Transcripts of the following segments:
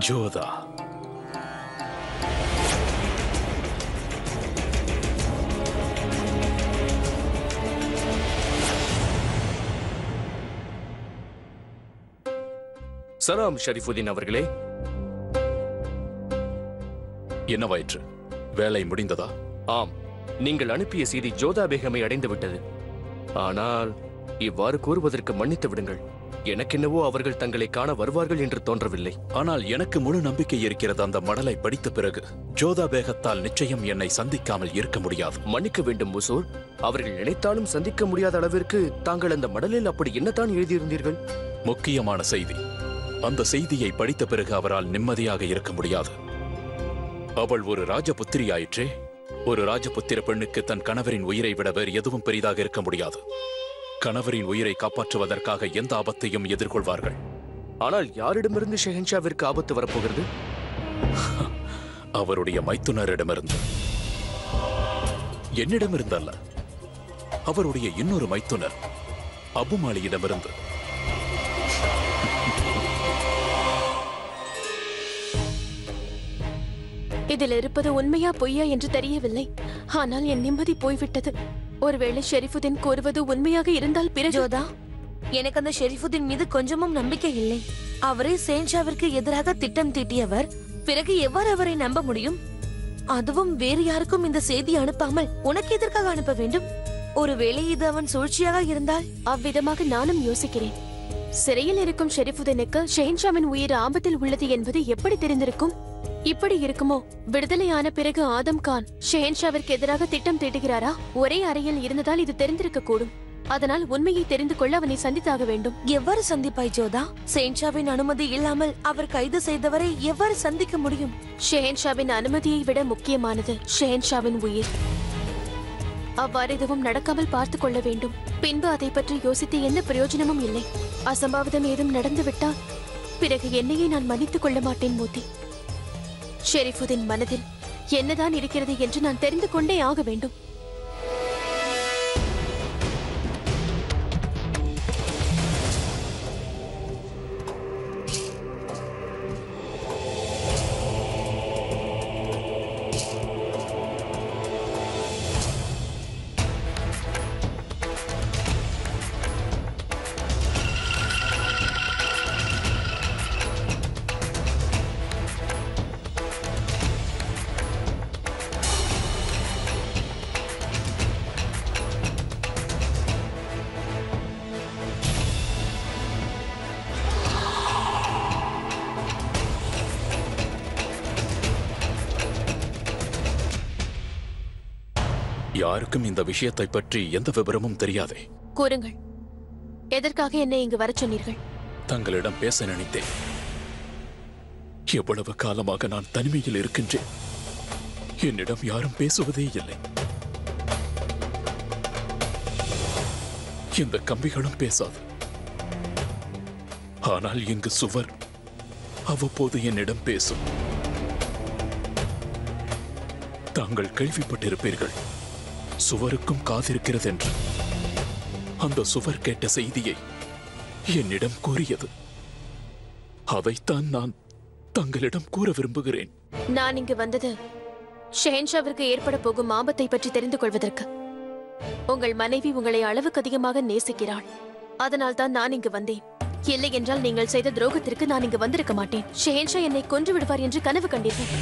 ஜோதா, சலாம் ஷரீஃபுதீன் அவர்களே. என்னவாயிற்று? வேலை முடிந்ததா? ஆம், நீங்கள் அனுப்பிய செய்தி ஜோதா பேகமை அடைந்து விட்டது. ஆனால் இவ்வாறு கூறுவதற்கு மன்னித்து விடுங்கள். எனக்கென்னவோ அவர்கள் தங்களை காண வருவார்கள் என்று தோன்றவில்லை. ஆனால் எனக்கு முழு நம்பிக்கை இருக்கிறது. அந்த மடலை படித்த பிறகு ஜோதா பேகத்தால் நிச்சயம் என்னை சந்திக்காமல் இருக்க முடியாது. மன்னிக்க வேண்டும் முசூர், அவர்கள் நினைத்தாலும் சந்திக்க முடியாத அளவிற்கு தாங்கள் அந்த மடலில் அப்படி என்னதான் எழுதியிருந்தீர்கள்? முக்கியமான செய்தி. அந்த செய்தியை படித்த பிறகு அவரால் நிம்மதியாக இருக்க முடியாது. அவள் ஒரு ராஜபுத்திரி ஆயிற்றே. ஒரு ராஜபுத்திர பெண்ணுக்கு தன் கணவரின் உயிரை விட வேறு எதுவும் பெரிதாக இருக்க முடியாது. கணவரின் உயிரை காப்பாற்றுவதற்காக எந்த ஆபத்தையும் எதிர்கொள்வார்கள். ஆனால் யாரிடமிருந்து ஷெஹன்ஷாவிற்கு ஆபத்து வரப்போகிறது? அவருடைய மைத்துனரிடமிருந்து. என்னிடமிருந்து அல்ல, அவருடைய இன்னொரு மைத்துனர் அபுமாலியிடமிருந்து. இதில் இருப்பது உண்மையா பொய்யா என்று தெரியவில்லை. ஆனால் என் நிம்மதி போய்விட்டது. ஒருவேளை ஷெரீஃபுதீன் கூறுவது உண்மையாக இருந்தால் பிறகு. ஜோதா, எனக்கு அந்த ஷெரீஃபுதீன் மீது கொஞ்சமும் நம்பிக்கை இல்லை. அவரே ஷெஹன்ஷாவிற்கு எதிராக திட்டம் தீட்டியவர். பிறகு எவ்வாறு அவரை நம்ப முடியும்? அதுவும் வேறு யாருக்கும் இந்த செய்தி அனுப்பாமல் உனக்கு எதற்காக அனுப்ப வேண்டும்? ஒருவேளை இது அவன் சூழ்ச்சியாக இருந்தால்? அவ்விதமாக நானும் யோசிக்கிறேன். சிறையில் இருக்கும் ஷெரீஃபுதீனுக்கு ஷெஹன்ஷாவின் உயிர் ஆபத்தில் உள்ளது என்பது எப்படி தெரிந்திருக்கும்? இப்படி இருக்குமோ? விடுதலையான பிறகு ஆதம் கான் ஷெஹன்ஷாவிற்கு எதிராக திட்டம் தீட்டுகிறாரா? ஒரே அறையில் இருந்ததால் இது தெரிந்திருக்க கூடும். அதனால் உண்மையை தெரிந்து கொள்ள அவனை சந்தித்தாக வேண்டும். எவ்வாறு சந்திப்பாய் ஜோதா? ஷெஹன்ஷாவின் அனுமதி இல்லாமல் அவர் கைது செய்தவரை எவ்வாறு சந்திக்க முடியும்? ஷெஹன்ஷாவின் அனுமதியை விட முக்கியமானது ஷெஹன்ஷாவின் உயிர். அவ்வாறு எதுவும் நடக்காமல் பார்த்துக் கொள்ள வேண்டும். பின்பு அதை பற்றி யோசித்து எந்த பிரயோஜனமும் இல்லை. அசம்பாவிதம் ஏதும் நடந்துவிட்டால் பிறகு என்னையே நான் மன்னித்துக் கொள்ள மாட்டேன் மோதி. ஷெரீஃபுதீன் மனதில் என்னதான் இருக்கிறது என்று நான் தெரிந்து கொண்டே ஆக வேண்டும். யாருக்கும் இந்த விஷயத்தை பற்றி எந்த விவரமும் தெரியாதே. கூறுங்கள், எதற்காக என்னை இங்கு வரச் சொன்னீர்கள்? தங்களிடம் பேச நினைத்தேன். எவ்வளவு காலமாக நான் தனிமையில் இருக்கின்றேன். என்னிடம் யாரும் பேசுவதே இல்லை. இந்த கம்பிகளும் பேசாது. ஆனால் இங்கு சுவர் அவ்வப்போது என்னிடம் பேசும். தாங்கள் கேள்விப்பட்டிருப்பீர்கள், சுவருக்கும் காதிருக்கிறது என்று. அந்த சுவர் கேட்ட செய்தியை என்னிடம் கூறியது. அதைத்தான் நான் தங்களிடம் கூற விரும்புகிறேன். நான் இங்கு வந்தது ஷெஹன்ஷாவிற்கு ஏற்பட போகும் ஆபத்தை பற்றி தெரிந்து கொள்வதற்கு. உங்கள் மனைவி உங்களை அளவுக்கு அதிகமாக நேசிக்கிறாள். அதனால் தான் நான் இங்கு வந்தேன். இல்லை என்றால் நீங்கள் செய்த துரோகத்திற்கு நான் இங்கு வந்திருக்க மாட்டேன். ஷெஹன்ஷா என்னை கொன்று விடுவார் என்று கனவு கண்டீர்கள்.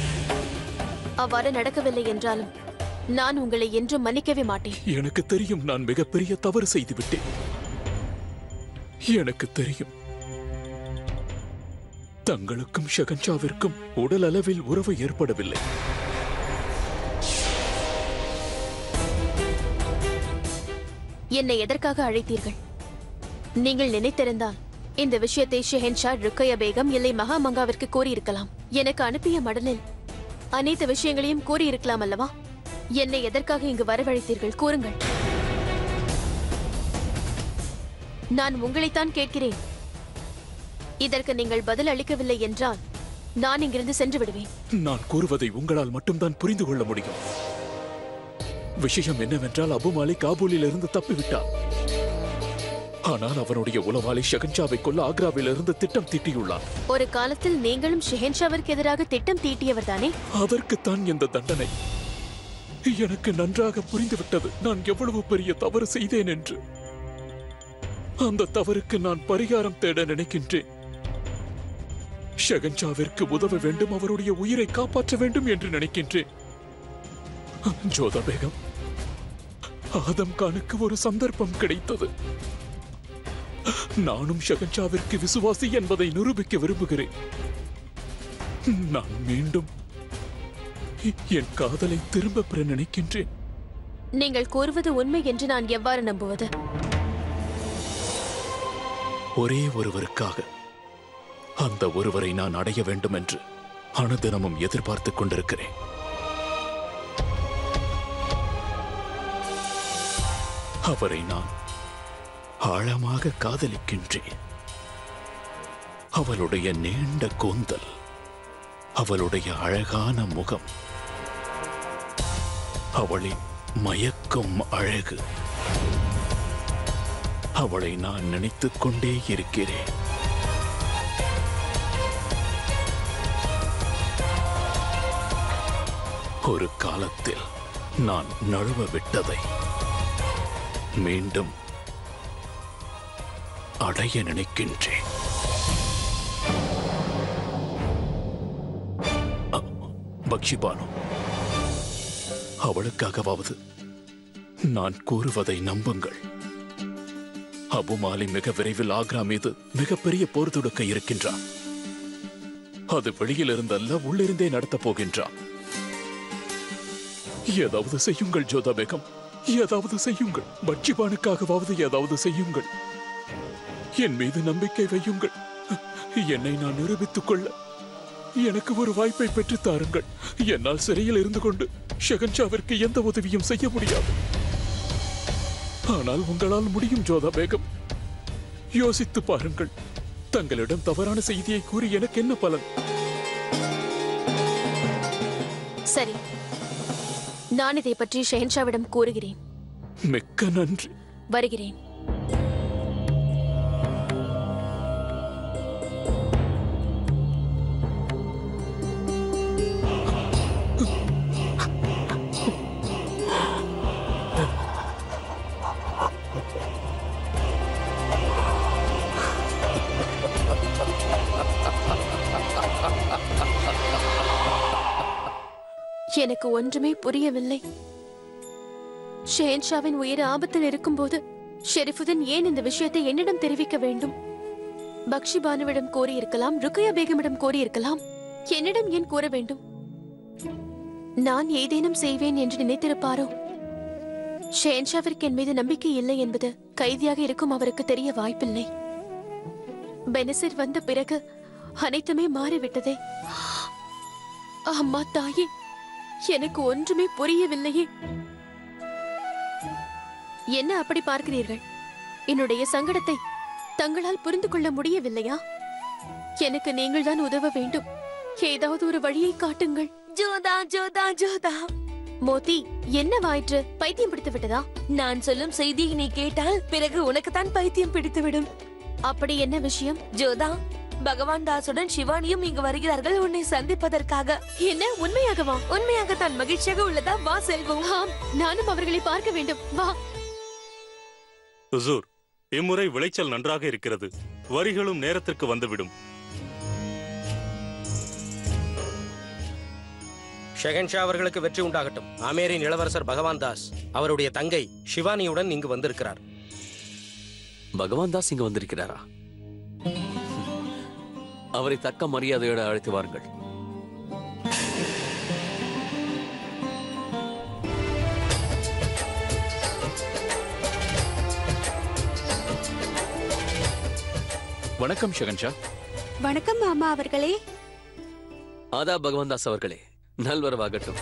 அவ்வாறு நடக்கவில்லை என்றாலும் நான் உங்களை என்றும் மன்னிக்கவே மாட்டேன். எனக்கு தெரியும், நான் மிகப்பெரிய தவறு செய்துவிட்டேன். எனக்கு தெரியும். தங்களுக்கும் ஷெஹன்ஷாவிற்கும் உடல் அளவில் உறவு ஏற்படவில்லை. என்னை எதற்காக அழைத்தீர்கள்? நீங்கள் நினைத்திருந்தால் இந்த விஷயத்தை ஷெஹன்ஷா, ருக்கையா பேகம் இல்லை மகாமங்காவிற்கு கூறியிருக்கலாம். எனக்கு அனுப்பிய மடலில் அனைத்து விஷயங்களையும் கூறியிருக்கலாம் அல்லவா? என்னை எதற்காக இங்கு வரவழைத்தீர்கள்? கூறுங்கள். நான் உங்களைத்தான் கேட்கிறேன். இதற்கு நீங்கள் பதில் அளிக்கவில்லை என்றால் நான் இங்கிருந்து சென்று விடுவேன். நான் கூறுவதை உங்களால் மட்டும்தான் புரிந்து கொள்ள முடியும். விஷயம் என்னவென்றால், அபுமாலி காபூலில் இருந்து தப்பிவிட்டார். ஆனால் அவனுடைய உளவாளி ஷகன்ஷாவை கொல்ல ஆக்ராவிலிருந்து திட்டம் தீட்டியுள்ளார். ஒரு காலத்தில் நீங்களும் ஷெஹன்ஷாவிற்கு எதிராக திட்டம் தீட்டியவர் தானே? அதற்குத்தான் இந்த தண்டனை. எனக்கு நன்றாக புரிந்துவிட்டது நான் எவ்வளவு பெரிய தவறு செய்தேன் என்று. அந்த தவறுக்கு நான் பரிகாரம் தேட நினைக்கின்றேன். ஷகன்ஷாவிற்கு உதவ வேண்டும், அவருடைய உயிரை காப்பாற்ற வேண்டும் என்று நினைக்கின்றேன். ஜோதா பேகம், ஆதம் கானுக்கு ஒரு சந்தர்ப்பம் கிடைத்தது. நானும் ஷகன்ஷாவிற்கு விசுவாசி என்பதை நிரூபிக்க விரும்புகிறேன். நான் மீண்டும் என் காதலை திரும்ப பெற நினைக்கின்றேன். நீங்கள் கூறுவது உண்மை என்று நான் எவ்வாறு நம்புவது? ஒரே ஒருவருக்காக, அந்த ஒருவரை நான் அடைய வேண்டும் என்று அனுதினமும் எதிர்பார்த்துக் கொண்டிருக்கிறேன். அவரை நான் ஆழமாக காதலிக்கின்றேன். அவளுடைய நீண்ட கூந்தல், அவளுடைய அழகான முகம், அவளின் மயக்கும் அழகு, அவளை நான் நினைத்துக் கொண்டே இருக்கிறேன். ஒரு காலத்தில் நான் நழுவ விட்டதை மீண்டும் அடைய நினைக்கின்றேன். பக்ஷிபானு, அவளுக்காகவாவது நான் கூறுவதை நம்புங்கள். அபுமாலி மிக விரைவில் ஆக்ரா மீது மிகப்பெரிய போர் தொடுக்க இருக்கின்றான். அது வெளியில் இருந்தல்ல, உள்ளிருந்தே நடத்தப் போகின்றான். ஏதாவது செய்யுங்கள் ஜோதா பேகம், ஏதாவது செய்யுங்கள். பக்ஷிபானுக்காகவாவது ஏதாவது செய்யுங்கள். என் மீது நம்பிக்கை வையுங்கள். என்னை நான் நிரூபித்துக் கொள்ள எனக்கு ஒரு வாய்ப்பை பெற்றுத் தாருங்கள். என்னால் சிறையில் இருந்து கொண்டு ஷகன்ஷாவிற்கு எந்த உதவியும் செய்ய முடியாது. ஆனால் உங்களால் முடியும் ஜோதா பேகம். யோசித்து பாருங்கள். தங்களிடம் தவறான செய்தியை கூறி எனக்கு என்ன பலன்? சரி, நான் இதை பற்றி ஷெஹன்ஷாவிடம் கூறுகிறேன். மிக்க நன்றி. வருகிறேன். எனக்கு ஒன்றுமே புரியவில்லை. ஷெஹன்ஷாவின் உயிர் ஆபத்தில் இருக்கும்போது ஷெரீஃபுதீன் ஏன் இந்த விஷயத்தை என்னிடம் தெரிவிக்க வேண்டும்? பக்ஷிபானுவிடம் கோரியிருக்கலாம், ருக்கையா பேகமிடம் கோரியிருக்கலாம். என்னிடம் ஏன் கூற வேண்டும்? நான் ஏதேனும் செய்வேன் என்று நினைத்திருப்பாரோ? ஷெஹன்ஷாவிற்கு என் மீது நம்பிக்கை இல்லை என்பது கைதியாக இருக்கும் அவருக்கு தெரிய வாய்ப்பில்லை. பெனசிர் வந்த பிறகு அனைத்துமே மாறிவிட்டதே. அம்மா தாயே, எனக்கு ஒன்றுமே புரியவில்லையே. என்ன அப்படி பார்க்கிறீர்கள்? என்னுடைய சங்கடத்தை தங்களால் புரிந்து கொள்ள முடியவில்லையா? எனக்கு நீங்கள் தான் உதவ வேண்டும். ஏதாவது ஒரு வழியை காட்டுங்கள். ஜோதா ஜோதா ஜோதா. மோதி, என்னவாயிற்று? பைத்தியம் பிடித்து விட்டதா? நான் சொல்லும் செய்தியை நீ கேட்டால் பிறகு உனக்கு தான் பைத்தியம் பிடித்துவிடும். அப்படி என்ன விஷயம்? ஜோதா, பகவான் தாசுடன் சிவானியும் இங்கு வருகிறார்கள் உன்னை சந்திப்பதற்காக. என்ன, உண்மையாகவா? உண்மையாகத்தான். மகிழ்ச்சியாக உள்ளதா? வா செல்வோம். ஆம், நானும் அவர்களை பார்க்க வேண்டும். வா. ஹுசூர், இம்முறை விளைச்சல் நன்றாக இருக்கிறது. வரிகளும் நேரத்திற்கு வந்துவிடும். ஷெஹன்ஷா அவர்களுக்கு வெற்றி உண்டாகட்டும். ஆமேரின் இளவரசர் பகவான் தாஸ் அவருடைய தங்கை சிவானியுடன் இங்கு வந்திருக்கிறார். பகவான் தாஸ் இங்கு வந்திருக்கிறாரா? அவரை தக்க மரியாதையோடு அழைத்து வாருங்கள். வணக்கம் ஷகன்ஷா. வணக்கம் மாமா அவர்களே. ஆதா பகவான் தாஸ் அவர்களே, நல்வரவாகட்டும்.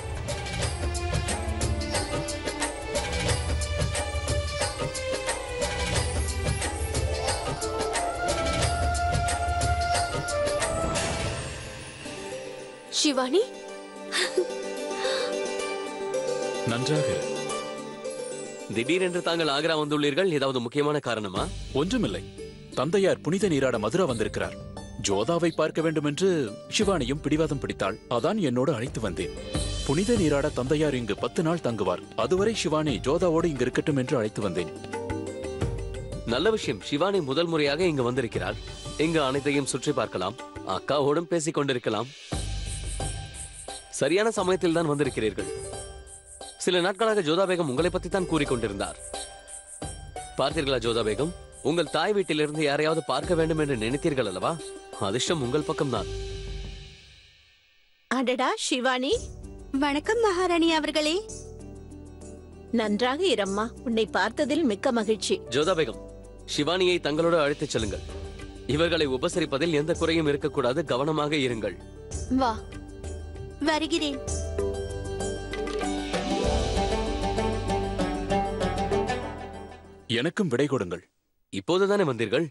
சிவானி, நன்றாக. திடீரென்று தாங்கள் ஆக்ரா வந்துள்ளீர்கள், ஏதாவது முக்கியமான காரணமா? ஒன்றுமில்லை. தந்தையார் புனித நீராட மதுரா வந்திருக்கிறார். ஜோதாவை பார்க்க வேண்டும் என்று சிவானியும் பிடிவாதம் பிடித்தாள். அதான் என்னோடு அழைத்து வந்தேன். புனித நீராட தந்தையார் இங்கு 10 நாள் தங்குவார். அதுவரை சிவானி ஜோதாவோடு இங்கு இருக்கட்டும் என்று அழைத்து வந்தேன். நல்ல விஷயம். சிவானி முதல் முறையாக இங்கு வந்திருக்கிறாள். இங்கு அனைத்தையும் சுற்றி பார்க்கலாம், அக்காவோடும் பேசிக் கொண்டிருக்கலாம். சரியான சமயத்தில் தான் வந்திருக்கிறீர்கள். சில நாட்களாக ஜோதா பேகம் உங்களை பற்றி தான் கூறிக்கொண்டிருந்தார். பார்த்தீர்களா ஜோதா பேகம்? உங்கள் தாய் வீட்டிலிருந்து யாரையாவது பார்க்க வேண்டும் என்று நினைத்தீர்கள் அல்லவா? அதிர்ஷ்டம் உங்கள் பக்கம்தான். அடடா சிவானி, வணக்கம் மகாராணி அவர்களே. நன்றாக இரம்மா. உன்னை பார்த்ததில் மிக்க மகிழ்ச்சி. ஜோதா பேகம், சிவானியை தங்களோடு அழைத்துச் செல்லுங்கள். இவர்களை உபசரிப்பதில் எந்த குறையும் இருக்கக்கூடாது, கவனமாக இருங்கள். வா. வருகிறேன். எனக்கும் விடை கொடுங்கள். இப்போதுதானே வந்தீர்கள்,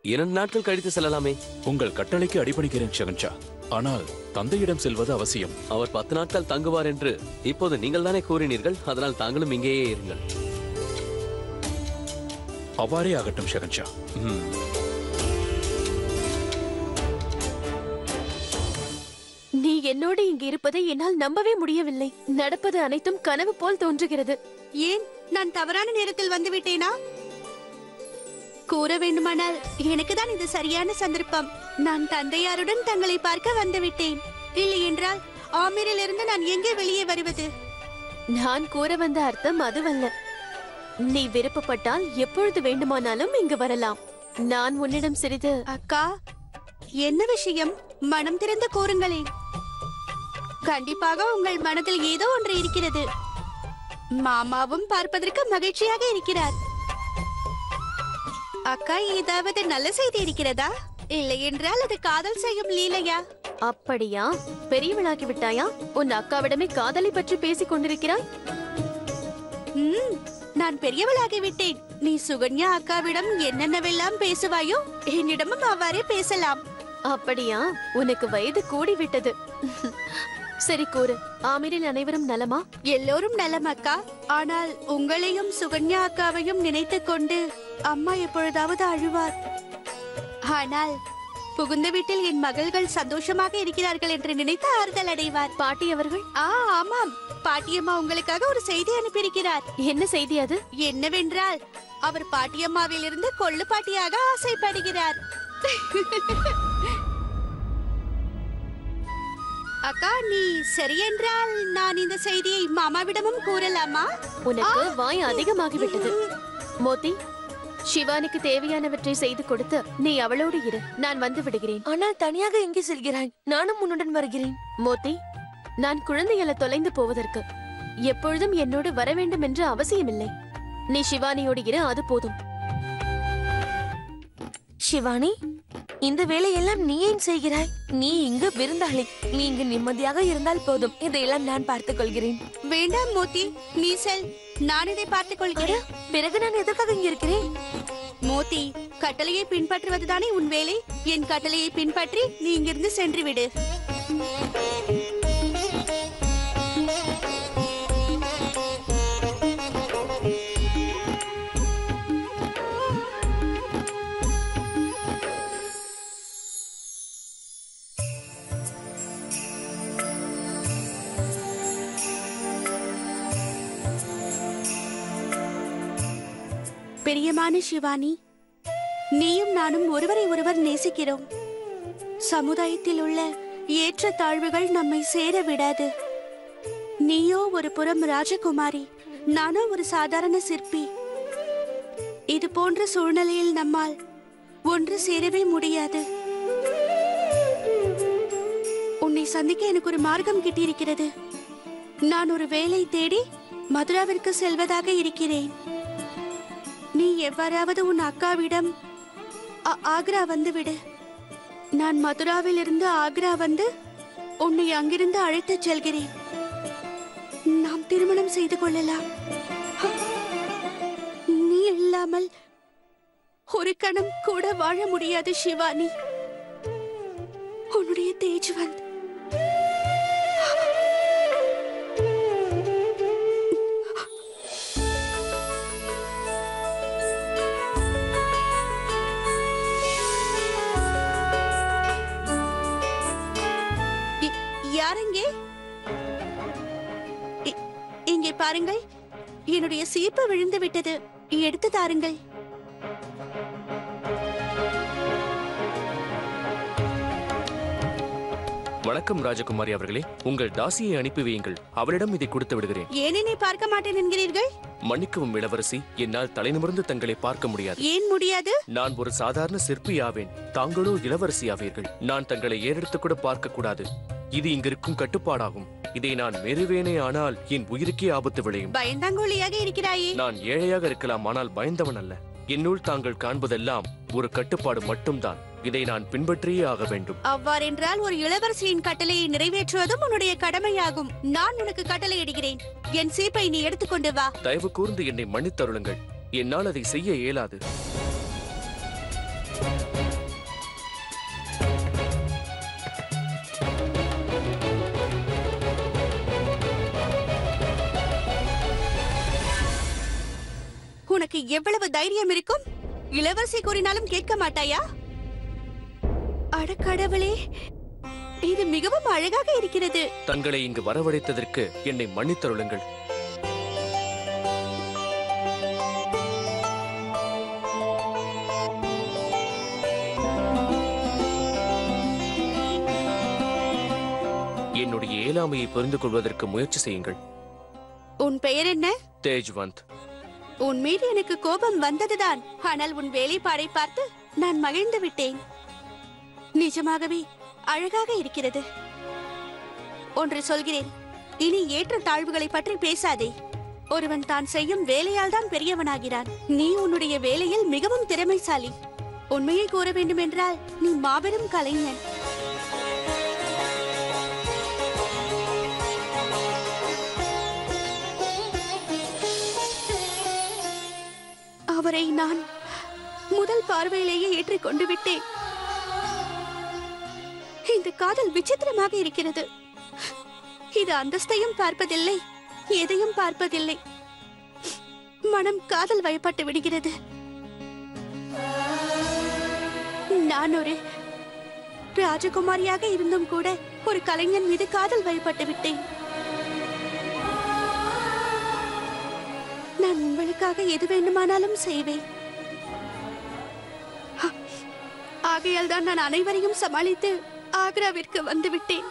2 நாட்கள் கழித்து செல்லலாமே. உங்கள் கட்டளைக்கு அடிபணிக்கிறேன் ஷகன்ஷா. ஆனால் தந்தையிடம் செல்வது அவசியம். அவர் 10 நாட்கள் தங்குவார் என்று இப்போது நீங்கள் தானே கூறினீர்கள். அதனால் தாங்களும் இங்கேயே இருங்கள். அவ்வாறே ஆகட்டும் ஷகன்ஷா. நீ என்னோடு இங்கு இருப்பதை என்னால் நம்பவே முடியவில்லை. நடப்பது அனைத்தும் கனவு போல் தோன்றுகிறது. ஏன், நான் தவறான நேரத்தில் வந்து விட்டேனா? கூற வேண்டுமானால் எனக்கு தான் இது சரியான சந்தர்ப்பம். நான் தந்தையாருடன் தங்களை பார்க்க வந்து விட்டேன். இல்லை என்றால் ஆமீரிலிருந்து நான் எங்கே வெளியே வருவது? நான் கூற வந்த அர்த்தம் அதுவல்ல. நீ விருப்பப்பட்டால் எப்பொழுது வேண்டுமானாலும் இங்கு வரலாம். நான் உன்னிடம் சிறிது... அக்கா, என்ன விஷயம்? மனம் திறந்து கூறுங்களேன். கண்டிப்பாக உங்கள் மனதில் ஏதோ ஒன்று இருக்கிறது. மாமாவும் பார்ப்பதற்கு மகிழ்ச்சியாக இருக்கிறார். அக்கா, ஏதாவது நல்ல செய்தி இருக்கிறதா? இல்லை என்றால் அது காதல் செய்யும் லீலையா? அப்படியா? பெரியவளாகி விட்டாயா? உன் அக்காவிடமே காதலை பற்றி பேசிக் கொண்டிருக்கிறாய். நான் பெரியவளாகி விட்டேன். நீ சுகன்யா அக்காவிடம் என்னென்னவெல்லாம் பேசுவாயோ என்னிடமும் அவ்வாறே பேசலாம். அப்படியா? உனக்கு வயது கூடிவிட்டது. சரி கூறு, ஆமீரில் அனைவரும் நலமா? எல்லோரும் நலம் அக்கா. ஆனால் உங்களையும் சுகன்யா அக்காவையும் நினைத்துக் கொண்டு அம்மா எப்பொழுதாவது அழுவார். ஆனால் புகுந்த வீட்டில் என் மகள்கள் சந்தோஷமாக இருக்கிறார்கள் என்று நினைத்து ஆறுதல் அடைவார். பாட்டி அவர்கள்? ஆமாம், பாட்டியம்மா உங்களுக்காக ஒரு செய்தி அனுப்பியிருக்கிறார். என்ன செய்தி அது? என்னவென்றால் அவர் பாட்டியம்மாவிலிருந்து கொள்ளு பாட்டியாக ஆசைப்படுகிறார். அக்கா, நீ சரியென்றால் நான் இந்த செய்தியை மாமாவிடமும் கூறலாமா? உனக்கு வாய் அதிகமாகிவிட்டது. மோதி, சிவானிக்கு தேவையானவற்றை செய்து கொடுத்து நீ அவளோடு இரு. நான் வந்து விடுகிறேன். ஆனால் தனியாக எங்கே செல்கிறாய்? நானும் உன்னுடன் வருகிறேன். மோதி, நான் குழந்தைகளை தொலைந்து போவதற்கு எப்பொழுதும் என்னோடு வர வேண்டும் என்ற அவசியமில்லை. நீ சிவானியோடு இரு, அது போதும். சிவானி, இந்த வேலையெல்லாம் நீ ஏன் செய்கிறாய்? நீ இங்கு விருந்தாளி. நீ இங்கு நிம்மதியாக இருந்தால் போதும். இதையெல்லாம் நான் பார்த்துக் கொள்கிறேன். வேண்டாம் மோதி, நீ செல். நான் இதை பார்த்துக் கொள்கிறேன். பிறகு நான் எதற்காக இங்க இருக்கிறேன்? மோதி, கட்டளையை பின்பற்றுவதுதானே உன் வேலை. என் கட்டளையை பின்பற்றி நீ இங்கிருந்து சென்று விடு. பிரியமான சிவானி, நீயும் நானும் ஒருவரை ஒருவர் நேசிக்கிறோம். சமுதாயத்தில் உள்ள ஏற்ற தாழ்வுகள் நம்மை சேர விடாது. நீயோ ஒரு புறம் ராஜகுமாரி, நானோ ஒரு சாதாரண சிற்பி. இது போன்ற சூழ்நிலையில் நம்மால் ஒன்று சேரவே முடியாது. உன்னை சந்திக்க எனக்கு ஒரு மார்க்கம் கிட்டியிருக்கிறது. நான் ஒரு வேலை தேடி மதுராவிற்கு செல்வதாக இருக்கிறேன். நீ எவ்வாறாவது உன் அக்காவிடம் ஆக்ரா வந்து விடு. நான் மதுராவில் இருந்து ஆக்ரா வந்து உன்னை அங்கிருந்து அழைத்துச் செல்கிறேன். நாம் திருமணம் செய்து கொள்ளலாம். நீ இல்லாமல் ஒரு கணம் கூட வாழ முடியாது சிவானி. உன்னுடைய தேஜ்வந்த். பாருங்கள், என்னுடைய சீப்பு விழுந்து விட்டது. எடுத்து தாருங்கள். வணக்கம் ராஜகுமாரி அவர்களே, உங்கள் தாசியை அனுப்பி வையுங்கள். அவளிடம் இதை கொடுத்து விடுகிறேன். ஏன் என்னை பார்க்க மாட்டேன் என்கிறீர்கள்? மன்னிக்கவும் இளவரசி, என்னால் தலைநிமிர்ந்து தங்களை பார்க்க முடியாது. ஏன் முடியாது? நான் ஒரு சாதாரண சிற்பி ஆவேன், தாங்களோ இளவரசி ஆவீர்கள். நான் தங்களை ஏறெடுத்து கூட பார்க்க கூடாது. இது இங்கிருக்கும் கட்டுப்பாடாகும். இதை நான் மீறுவேனே ஆனால் என் உயிருக்கே ஆபத்து விளையும். பயந்தாங்கோலியாக இருக்கிறாயே. நான் ஏழையாக இருக்கலாம், ஆனால் பயந்தவன் அல்ல. என்னுள் தாங்கள் காண்பதெல்லாம் ஒரு கட்டுப்பாடு மட்டும்தான். இதை நான் பின்பற்றியே ஆக வேண்டும். அவ்வாறென்றால் ஒரு இளவரசியின் கட்டளையை நிறைவேற்றுவதும் உன்னுடைய கடமையாகும். நான் உனக்கு கட்டளை இடுகிறேன். என் சீப்பை நீ எடுத்துக்கொண்டு வா. தயவு கூர்ந்து என்னை மன்னித்தருளுங்கள். என்னால் அதை செய்ய இயலாது. உனக்கு எவ்வளவு தைரியம் இருக்கும்? இளவரசி கூறினாலும் கேட்க மாட்டாயா? அடக்கடவுளே, இது மிகவும் அழகாக இருக்கிறது. தங்களை இங்கு வரவழைத்ததற்கு என்னை மன்னித்தருளுங்கள். என்னுடைய இயலாமையை புரிந்து கொள்வதற்கு முயற்சி செய்யுங்கள். உன் பெயர் என்ன? தேஜ்வந்த். உன் மீது எனக்கு கோபம் வந்ததுதான். ஆனால் உன் வேலைப்பாடை பார்த்து நான் மகிழ்ந்து விட்டேன். நிஜமாகவே அழகாக இருக்கிறது. ஒன்று சொல்கிறேன், இனி ஏற்ற தாழ்வுகளை பற்றி பேசாதே. ஒருவன் தான் செய்யும் வேலையால் தான் பெரியவனாகிறான். நீ உன்னுடைய வேலையில் மிகவும் திறமைசாலி. உண்மையை கூற வேண்டும் என்றால் நீ மாபெரும் கலைஞன். அவரை நான் முதல் பார்வையிலேயே ஏற்றிக்கொண்டு விட்டேன். இந்த காதல் விசித்திரமாக இருக்கிறது. இது அந்தஸ்தையும் பார்ப்பதில்லை, எதையும் பார்ப்பதில்லை. மனம் காதல் வயப்பட்டு விடுகிறது. நான் ஒரு ராஜகுமாரியாக இருந்தும் கூட ஒரு கலைஞன் மீது காதல் வயப்பட்டு விட்டேன். நான் உங்களுக்காக எது வேண்டுமானாலும் செய்வேன். ஆகையால் தான் நான் அனைவரையும் சமாளித்து ஆக்ராவிற்கு வந்துவிட்டேன்.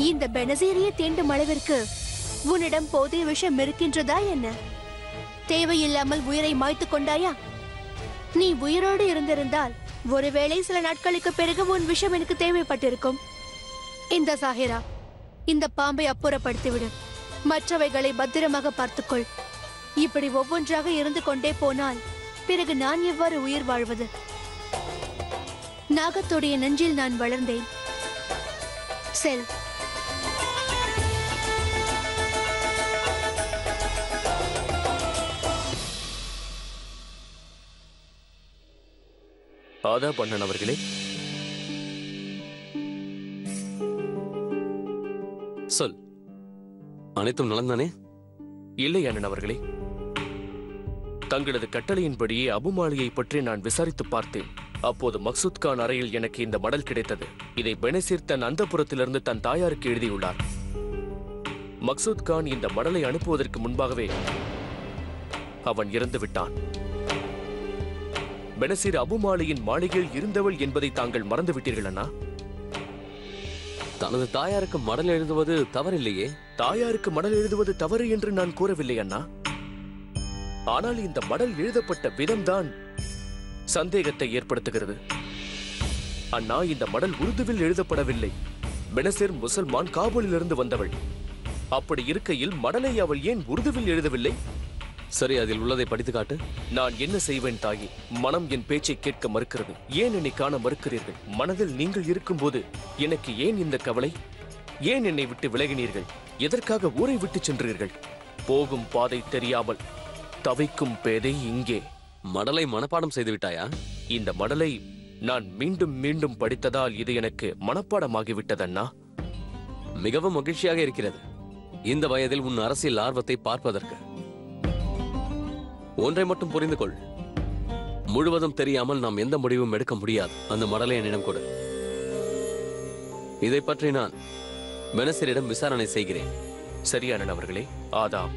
இந்த பெனசீரியை தீண்டும் அளவிற்கு உன்னிடம் போதிய விஷயம் இருக்கின்றதா என்ன? தேவையில்லாமல் உயிரை மாய்த்து கொண்டாயா? நீ உயிரோடு இருந்திருந்தால் ஒருவேளை சில நாட்களுக்கு பிறகு உன் விஷயம் எனக்கு தேவைப்பட்டிருக்கும். இந்த சாஹிரா, இந்த பாம்பை அப்புறப்படுத்திவிடு. மற்றவைகளை பத்திரமாக பார்த்துக்கொள். இப்படி ஒவ்வொன்றாக இருந்து கொண்டே போனால் பிறகு நான் எவ்வாறு உயிர் வாழ்வது? நாகத்துடைய நெஞ்சில் நான் வளர்ந்தேன். செல். ஆதாப் அண்ணன் அவர்களே. சொல், அனைத்தும் நலன்தானே? இல்லை அண்ணன் அவர்களே, தங்களது கட்டளையின்படியே அபுமாலியை பற்றி நான் விசாரித்து பார்த்தேன். அப்போது மக்சூத் கான் அறையில் எனக்கு இந்த மடல் கிடைத்தது. இதை பெனசீர் தன் அந்தப்புறத்திலிருந்து தன் தாயாருக்கு எழுதியுள்ளார். மக்சூத் கான் இந்த மடலை அனுப்புவதற்கு முன்பாகவே அவன் இறந்து விட்டான். பெனசீர் அபுமாலியின் மாளிகையில் இருந்தவள் என்பதை தாங்கள் மறந்துவிட்டீர்கள் அண்ணா. தனது தாயாருக்கு மடல் எழுதுவது தவறில்லையே. தாயாருக்கு மடல் எழுதுவது தவறு என்று நான் கூறவில்லை அண்ணா. ஆனால் இந்த மடல் எழுதப்பட்ட விதம்தான் சந்தேகத்தை ஏற்படுத்துகிறது. அண்ணா, இந்த மடல் உருதுவில் எழுதப்படவில்லை. பெனசீர் முசல்மான், காபூலிலிருந்து வந்தவள். அப்படி இருக்கையில் மடலை அவள் ஏன் உருதுவில் எழுதவில்லை? சரி, அதில் உள்ளதை படித்து காட்டு. நான் என்ன செய்வேன் தாயே? மனம் என் பேச்சை கேட்க மறுக்கிறது. ஏன் என்னை காண மறுக்கிறீர்கள்? மனதில் நீங்கள் இருக்கும்போது எனக்கு ஏன் இந்த கவலை? ஏன் என்னை விட்டு விலகினீர்கள்? எதற்காக ஊரை விட்டு சென்றீர்கள்? போகும் பாதை தெரியாமல் தவிக்கும் பேதை இங்கே. மடலை மனப்பாடம் செய்து விட்டாயா? இந்த மடலை நான் மீண்டும் மீண்டும் படித்ததால் இது எனக்கு மனப்பாடமாகிவிட்டதண்ணா. மிகவும் மகிழ்ச்சியாக இருக்கிறது இந்த வயதில் உன் அரசியல் ஆர்வத்தை பார்ப்பதற்கு. ஒன்றை மட்டும் புரிந்து கொள், முழுவதும் தெரியாமல் நாம் எந்த முடிவும் எடுக்க முடியாது. அந்த மடலை என்னிடம் கொடு. இதை பற்றி நான் பெனசிரிடம் விசாரணை செய்கிறேன். சரியான அவர்களே. ஆதாம்.